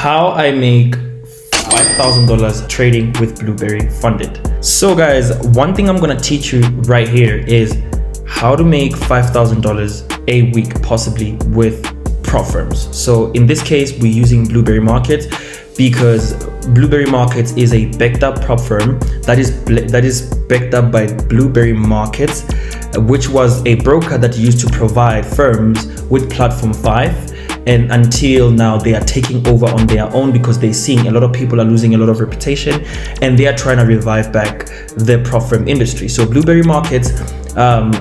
how I make $5,000 trading with BlueBerry funded. So guys, one thing I'm gonna teach you right here is how to make $5,000 a week, possibly with prop firms. So in this case, we're using BlueBerry Markets because BlueBerry Markets is a backed up prop firm that is backed up by BlueBerry Markets, which was a broker that used to provide firms with Platform 5. And until now, they are taking over on their own because they're seeing a lot of people are losing a lot of reputation and they are trying to revive back the prop firm industry. So BlueBerry Markets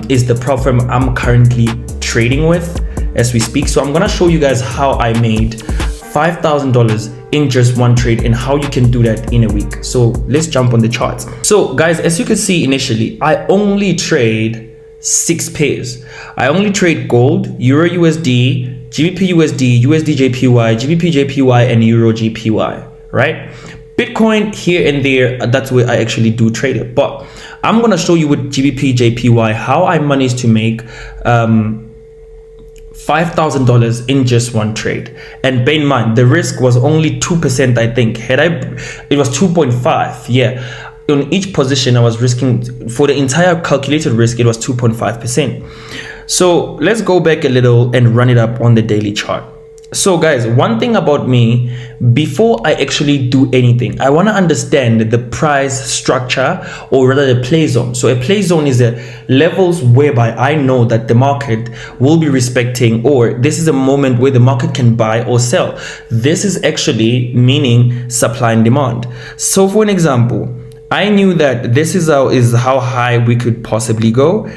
is the prop firm I'm currently trading with as we speak. So I'm gonna show you guys how I made $5,000 in just one trade and how you can do that in a week. So let's jump on the charts. So guys, as you can see initially, I only trade 6 pairs. I only trade gold, Euro USD, GBP USD, USD JPY, GBP JPY, and Euro JPY, right? Bitcoin here and there, that's where I actually do trade it. But I'm gonna show you with GBP JPY how I managed to make $5,000 in just one trade. And bear in mind, the risk was only 2%, I think. It was 2.5, yeah. On each position, I was risking, for the entire calculated risk, it was 2.5%. So let's go back a little and run it up on the daily chart. So guys, one thing about me, before I actually do anything, I want to understand the price structure, or rather the play zone. So a play zone is the levels whereby I know that the market will be respecting, or this is a moment where the market can buy or sell. This is actually meaning supply and demand. So for an example, I knew that this is how high we could possibly go.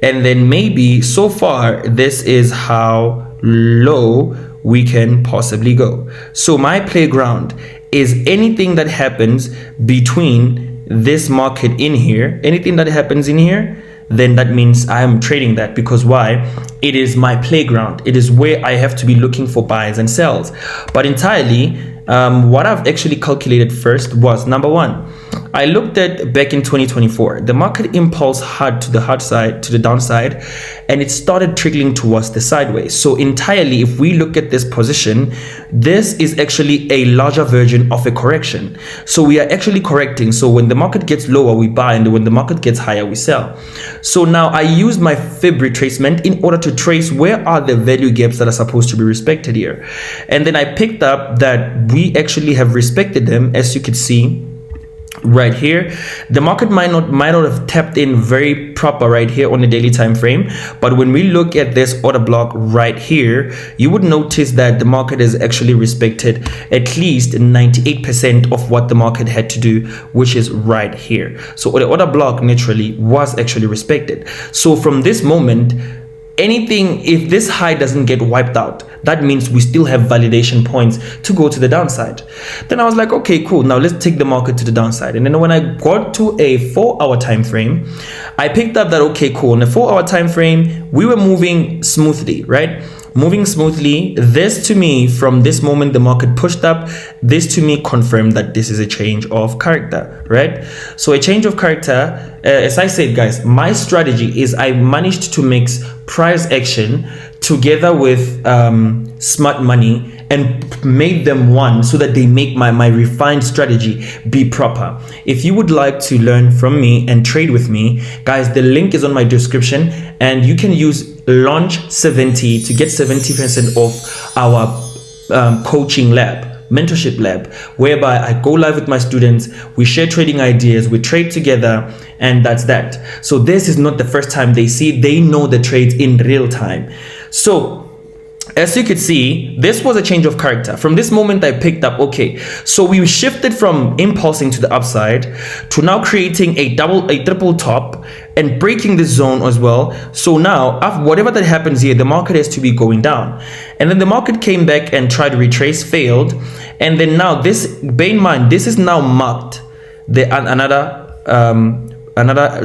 And then maybe so far, this is how low we can possibly go. So my playground is anything that happens between this market in here, anything that happens in here, then that means I am trading that. Because why? It is my playground. It is where I have to be looking for buys and sells. But entirely, what I've actually calculated first was, number one, I looked at back in 2024, the market impulse had to the downside, and it started trickling towards the sideways. So entirely, if we look at this position, this is actually a larger version of a correction. So we are actually correcting. So when the market gets lower, we buy, and when the market gets higher, we sell. So now I used my fib retracement in order to trace where are the value gaps that are supposed to be respected here. And then I picked up that we actually have respected them, as you can see right here. The market might not have tapped in very proper right here on the daily time frame, but when we look at this order block right here, you would notice that the market has actually respected at least 98% of what the market had to do, which is right here. So the order block naturally was actually respected. So from this moment, anything, if this high doesn't get wiped out, that means we still have validation points to go to the downside. Then I was like, okay, cool, now let's take the market to the downside. And then when I got to a 4-hour time frame, I picked up that, okay, cool, in the 4-hour time frame, we were moving smoothly, right? Moving smoothly. This to me, from this moment the market pushed up, this to me confirmed that this is a change of character, right? So a change of character, as I said, guys, my strategy is I managed to mix price action together with smart money and made them one, so that they make my refined strategy be proper. If you would like to learn from me and trade with me, guys, the link is on my description, and you can use launch 70 to get 70% off our coaching lab, mentorship lab, whereby I go live with my students, we share trading ideas, we trade together, and that's that. So this is not the first time they see, they know the trades in real time. So as you could see, this was a change of character. From this moment, I picked up, okay, so we shifted from impulsing to the upside to now creating a triple top and breaking this zone as well. So now, after whatever that happens here, the market has to be going down. And then the market came back and tried to retrace, failed. And then now this, bear in mind, this is now marked another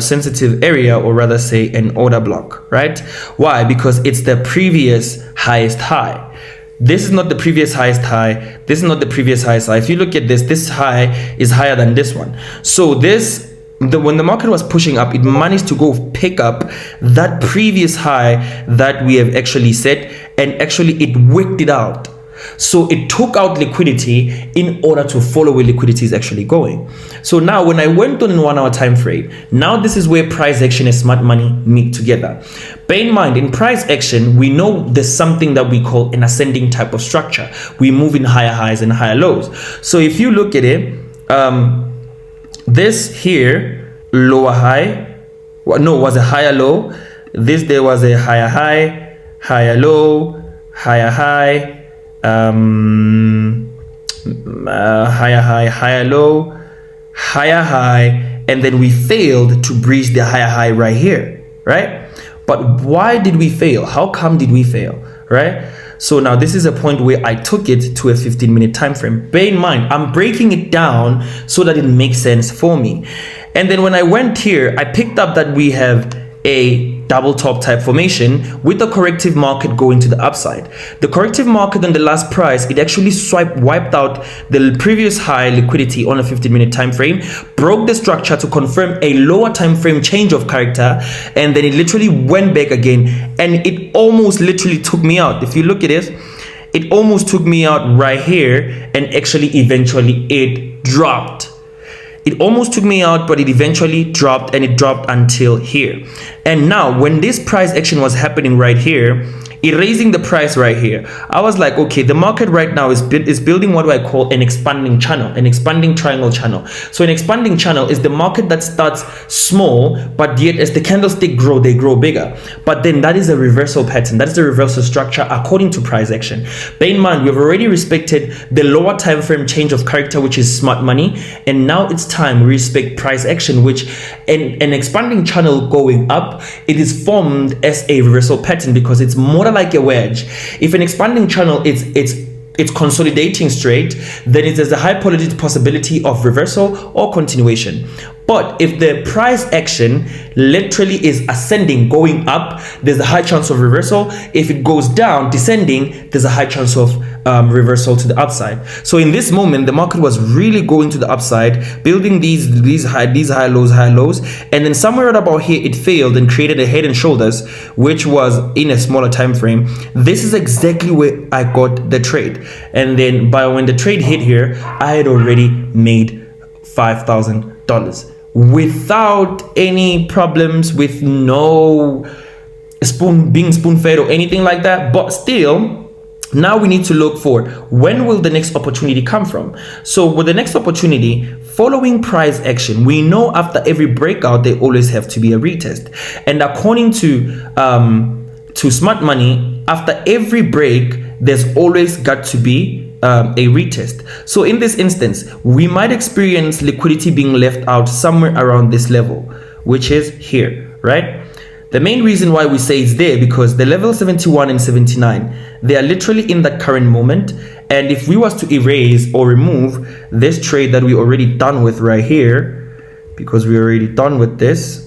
sensitive area, or rather say an order block, right? Why? Because it's the previous highest high. This is not the previous highest high. This is not the previous highest high. If you look at this high is higher than this one. So when the market was pushing up, it managed to go pick up that previous high that we have actually set, and actually it wicked it out. So it took out liquidity in order to follow where liquidity is actually going. So now when I went on in 1 hour time frame, now this is where price action and smart money meet together. Bear in mind, in price action, we know there's something that we call an ascending type of structure. We move in higher highs and higher lows. So if you look at it, this here, lower high, was a higher low. This there was a higher high, higher low, higher high, higher high, higher low, higher high, and then we failed to breach the higher high right here, right? But why did we fail? How come did we fail, right? So now this is a point where I took it to a 15-minute time frame. Bear in mind, I'm breaking it down so that it makes sense for me. And then when I went here, I picked up that we have a double top type formation with the corrective market going to the upside. The corrective market on the last price, it actually wiped out the previous high liquidity on a 15-minute time frame, broke the structure to confirm a lower time frame change of character, and then it literally went back again, and it almost literally took me out. If you look at it, it almost took me out right here, and actually eventually it dropped. It almost took me out, but it eventually dropped, and it dropped until here. And now when this price action was happening right here, erasing the price right here, I was like, okay, the market right now is building what I call an expanding channel, an expanding triangle channel. So an expanding channel is the market that starts small, but yet as the candlestick grow, they grow bigger. But then that is a reversal pattern. That is the reversal structure according to price action. Bear in mind, we've already respected the lower time frame change of character, which is smart money, and now it's time we respect price action, which an expanding channel going up, it is formed as a reversal pattern because it's more like a wedge. If an expanding channel it's consolidating straight, then it has a high probability possibility of reversal or continuation. But if the price action literally is ascending, going up, there's a high chance of reversal. If it goes down, descending, there's a high chance of reversal to the upside. So in this moment, the market was really going to the upside, building these high lows, and then somewhere at about here, it failed and created a head and shoulders, which was in a smaller time frame. This is exactly where I got the trade, and then by when the trade hit here, I had already made $5,000 without any problems, with no being spoon-fed or anything like that. But still, now we need to look for when will the next opportunity come from. So with the next opportunity following price action, we know after every breakout there always have to be a retest, and according to smart money, after every break there's always got to be a retest. So in this instance, we might experience liquidity being left out somewhere around this level, which is here, right? The main reason why we say it's there, because the level 71 and 79, they are literally in that current moment. And if we was to erase or remove this trade that we already done with right here, because we already done with this,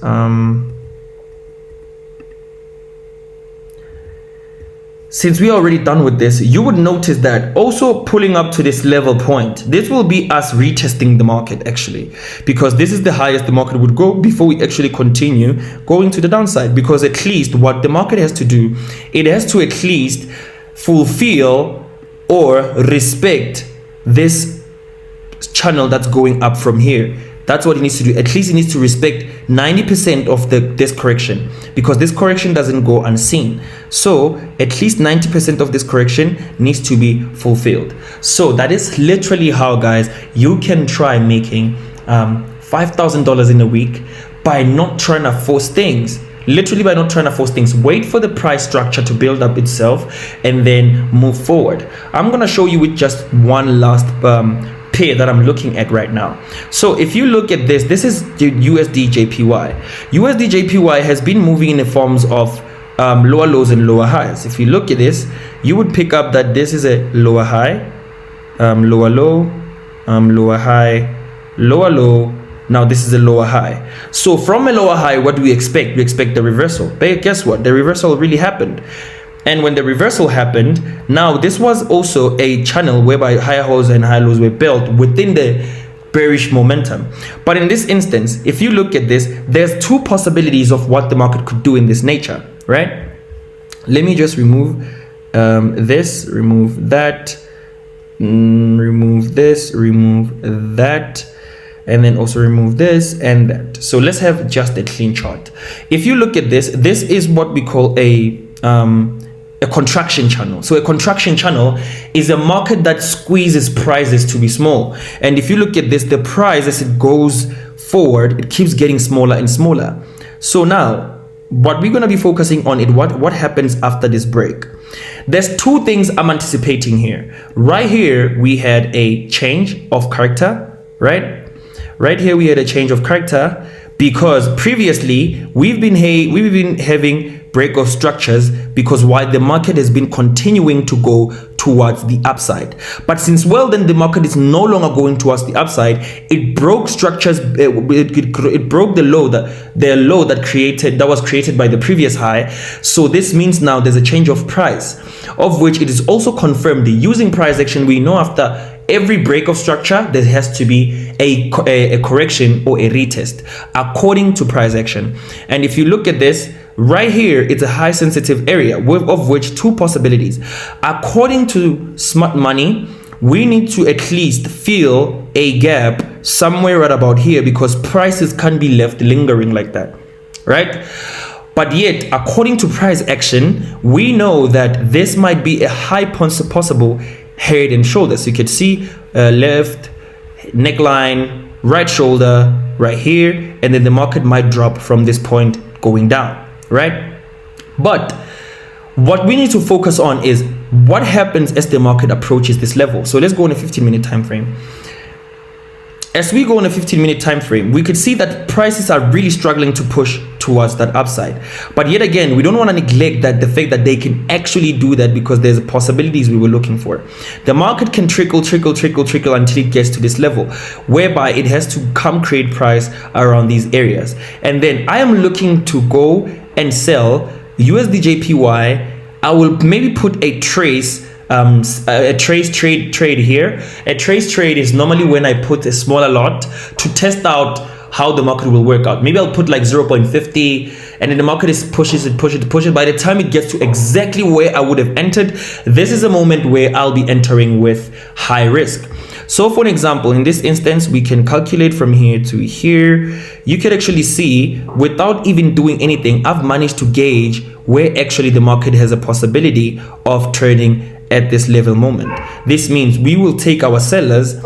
since we are already done with this, you would notice that also pulling up to this level point, this will be us retesting the market actually, because this is the highest the market would go before we actually continue going to the downside. Because at least what the market has to do, it has to at least fulfill or respect this channel that's going up from here. That's what it needs to do. At least it needs to respect 90% of this correction, because this correction doesn't go unseen. So at least 90% of this correction needs to be fulfilled. So that is literally how, guys, you can try making $5,000 in a week by not trying to force things. Literally by not trying to force things. Wait for the price structure to build up itself and then move forward. I'm going to show you with just one last pair that I'm looking at right now. So if you look at this, this is the USD JPY. USD JPY has been moving in the forms of lower lows and lower highs. If you look at this, you would pick up that this is a lower high, lower low, lower high, lower low. Now this is a lower high. So from a lower high, what do we expect? We expect the reversal. But guess what? The reversal really happened. And when the reversal happened, now this was also a channel whereby higher highs and higher lows were built within the bearish momentum. But in this instance, if you look at this, there's two possibilities of what the market could do in this nature, right? Let me just remove this, remove that. remove this, remove that, and then also remove this and that. So let's have just a clean chart. If you look at this, this is what we call a contraction channel. So a contraction channel is a market that squeezes prices to be small. And if you look at this, the price as it goes forward, it keeps getting smaller and smaller. So now what we're going to be focusing on is what happens after this break. There's two things I'm anticipating here. Right here we had a change of character, right here we had a change of character, because previously we've been having break of structures, because while the market has been continuing to go towards the upside, but since then the market is no longer going towards the upside, it broke structures, it broke the low that was created by the previous high. So this means now there's a change of price, of which it is also confirmed using price action. We know after every break of structure there has to be a correction or a retest according to price action. And if you look at this right here, it's a high sensitive area, of which two possibilities. According to smart money, we need to at least fill a gap somewhere right about here, because prices can't be left lingering like that, right? But yet, according to price action, we know that this might be a high possible head and shoulders. You can see left neckline, right shoulder right here, and then the market might drop from this point going down, right? But what we need to focus on is what happens as the market approaches this level. So let's go on a 15-minute time frame. As we go on a 15-minute time frame, we could see that prices are really struggling to push towards that upside. But yet again, we don't want to neglect that the fact that they can actually do that, because there's possibilities we were looking for. The market can trickle until it gets to this level, whereby it has to come create price around these areas. And then I am looking to go and sell USD JPY. I will maybe put a trace trade here. A trace trade is normally when I put a smaller lot to test out how the market will work out. Maybe I'll put like 0.50, and then the market is pushes it. By the time it gets to exactly where I would have entered, this is a moment where I'll be entering with high risk. So for an example, in this instance, we can calculate from here to here. You can actually see, without even doing anything, I've managed to gauge where actually the market has a possibility of turning at this level moment. This means we will take our sellers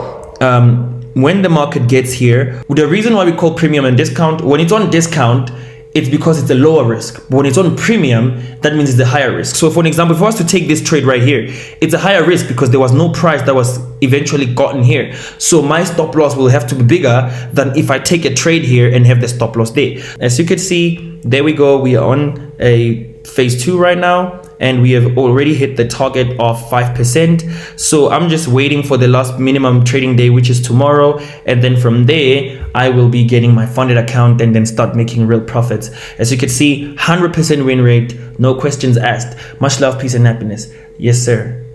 when the market gets here. The reason why we call premium and discount, when it's on discount, it's because it's a lower risk. But when it's on premium, that means it's a higher risk. So for an example, if I was to take this trade right here, it's a higher risk because there was no price that was eventually gotten here. So my stop loss will have to be bigger than if I take a trade here and have the stop loss there. As you can see, there we go. We are on a phase 2 right now, and we have already hit the target of 5%. So I'm just waiting for the last minimum trading day, which is tomorrow, and then from there I will be getting my funded account and then start making real profits. As you can see, 100% win rate, no questions asked. Much love, peace and happiness. Yes sir.